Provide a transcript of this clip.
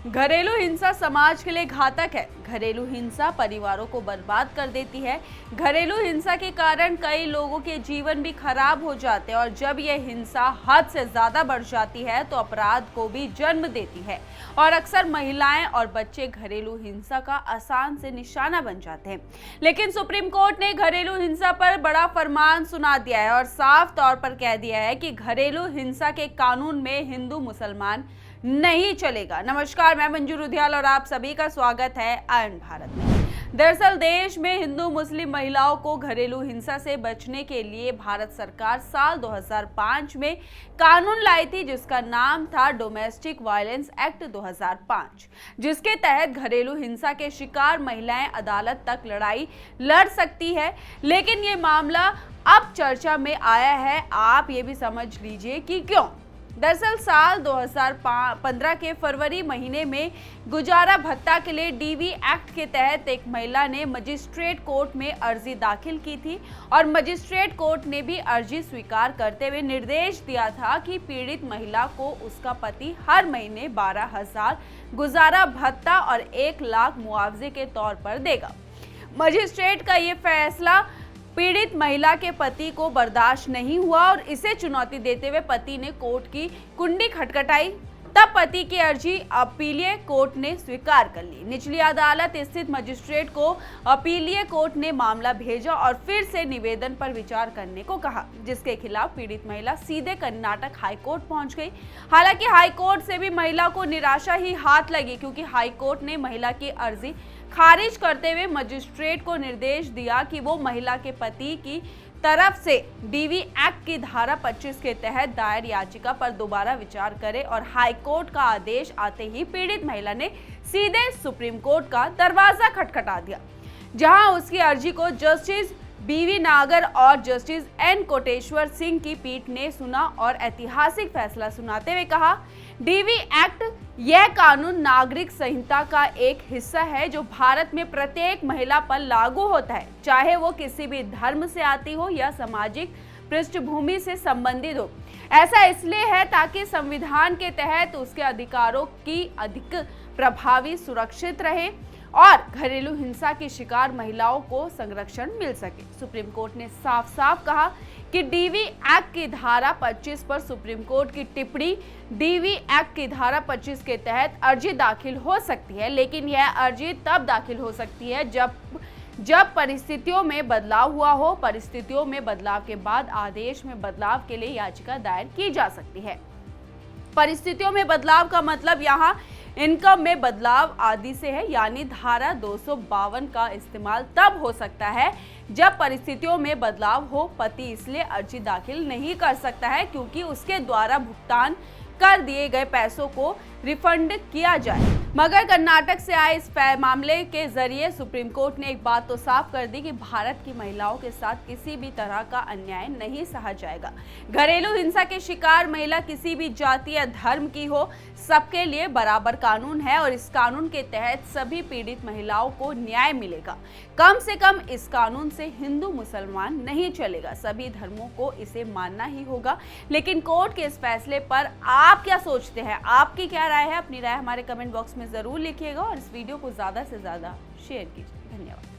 घरेलू हिंसा समाज के लिए घातक है। घरेलू हिंसा परिवारों को बर्बाद कर देती है। घरेलू हिंसा के कारण कई लोगों के जीवन भी खराब हो जाते हैं और जब यह हिंसा हद से ज्यादा बढ़ जाती है तो अपराध को भी जन्म देती है और अक्सर महिलाएं और बच्चे घरेलू हिंसा का आसान से निशाना बन जाते हैं। लेकिन सुप्रीम कोर्ट ने घरेलू हिंसा पर बड़ा फरमान सुना दिया है और साफ तौर पर कह दिया है कि घरेलू हिंसा के कानून में हिंदू मुसलमान नहीं चलेगा। नमस्कार, मैं मंजू रुधियाल और आप सभी का स्वागत है आयन भारत में। दरअसल देश में हिंदू मुस्लिम महिलाओं को घरेलू हिंसा से बचने के लिए भारत सरकार साल 2005 में कानून लाई थी, जिसका नाम था डोमेस्टिक वायलेंस एक्ट 2005, जिसके तहत घरेलू हिंसा के शिकार महिलाएं अदालत तक लड़ाई लड़ सकती है। लेकिन ये मामला अब चर्चा में आया है। आप ये भी समझ लीजिए कि क्यों। दरअसल साल 2015 के फरवरी महीने में गुजारा भत्ता के लिए डीवी एक्ट के तहत एक महिला ने मजिस्ट्रेट कोर्ट में अर्जी दाखिल की थी और मजिस्ट्रेट कोर्ट ने भी अर्जी स्वीकार करते हुए निर्देश दिया था कि पीड़ित महिला को उसका पति हर महीने 12,000 गुजारा भत्ता और 1 लाख मुआवजे के तौर पर देगा। मजिस्ट्रेट का ये फैसला पीड़ित महिला के पति को बर्दाश्त नहीं हुआ और इसे चुनौती देते हुए पति ने कोर्ट की कुंडी खटखटाई। तब पति की अर्जी अपीलीय कोर्ट ने स्वीकार कर ली। निचली अदालत स्थित मजिस्ट्रेट को अपीलीय कोर्ट ने मामला भेजा और फिर से निवेदन पर विचार करने को कहा, जिसके खिलाफ पीड़ित महिला सीधे कर्नाटक हाई कोर्ट पहुंच गई। हालांकि हाई कोर्ट से भी महिला को निराशा ही हाथ लगी, क्योंकि हाई कोर्ट ने महिला की अर्जी खारिज करते हुए मजिस्ट्रेट को निर्देश दिया कि वो महिला के पति की तरफ से डीवी एक्ट की धारा 25 के तहत दायर याचिका पर दोबारा विचार करे और हाई कोर्ट का आदेश आते ही पीड़ित महिला ने सीधे सुप्रीम कोर्ट का दरवाजा खटखटा दिया, जहां उसकी अर्जी को जस्टिस बीवी नागर और जस्टिस एन कोटेश्वर सिंह की पीठ ने सुना और ऐतिहासिक फैसला सुनाते हुए कहा, डीवी एक्ट यह कानून नागरिक संहिता का एक हिस्सा है जो भारत में प्रत्येक महिला पर लागू होता है, चाहे वो किसी भी धर्म से आती हो या सामाजिक पृष्ठभूमि से संबंधित हो। ऐसा इसलिए है ताकि संविधान के तहत उसके अधिकारों की अधिक प्रभावी सुरक्षित रहे और घरेलू हिंसा की शिकार महिलाओं को संरक्षण मिल सके। सुप्रीम कोर्ट ने साफ साफ कहा कि डीवी एक्ट की धारा 25 पर सुप्रीम कोर्ट की टिप्पणी डीवी एक्ट की धारा 25 के तहत अर्जी दाखिल हो सकती है, लेकिन यह अर्जी तब दाखिल हो सकती है जब परिस्थितियों में बदलाव हुआ हो। परिस्थितियों में बदलाव के बाद आदेश में बदलाव के लिए याचिका दायर की जा सकती है। परिस्थितियों में बदलाव का मतलब यहाँ इनकम में बदलाव आदि से है, यानी धारा 252 का इस्तेमाल तब हो सकता है जब परिस्थितियों में बदलाव हो। पति इसलिए अर्जी दाखिल नहीं कर सकता है क्योंकि उसके द्वारा भुगतान कर दिए गए पैसों को रिफंड किया जाए। मगर कर्नाटक से आए इस मामले के जरिए सुप्रीम कोर्ट ने एक बात तो साफ कर दी कि भारत की महिलाओं के साथ किसी भी तरह का अन्याय नहीं सहा जाएगा। घरेलू हिंसा के शिकार महिला किसी भी जाति या धर्म की हो, सबके लिए बराबर कानून है और इस कानून के तहत सभी पीड़ित महिलाओं को न्याय मिलेगा। कम से कम इस कानून से हिंदू मुसलमान नहीं चलेगा, सभी धर्मों को इसे मानना ही होगा। लेकिन कोर्ट के इस फैसले पर आप क्या सोचते हैं? आपकी क्या राय है? अपनी राय हमारे कमेंट बॉक्स में जरूर लिखिएगा और इस वीडियो को ज्यादा से ज्यादा शेयर कीजिए। धन्यवाद।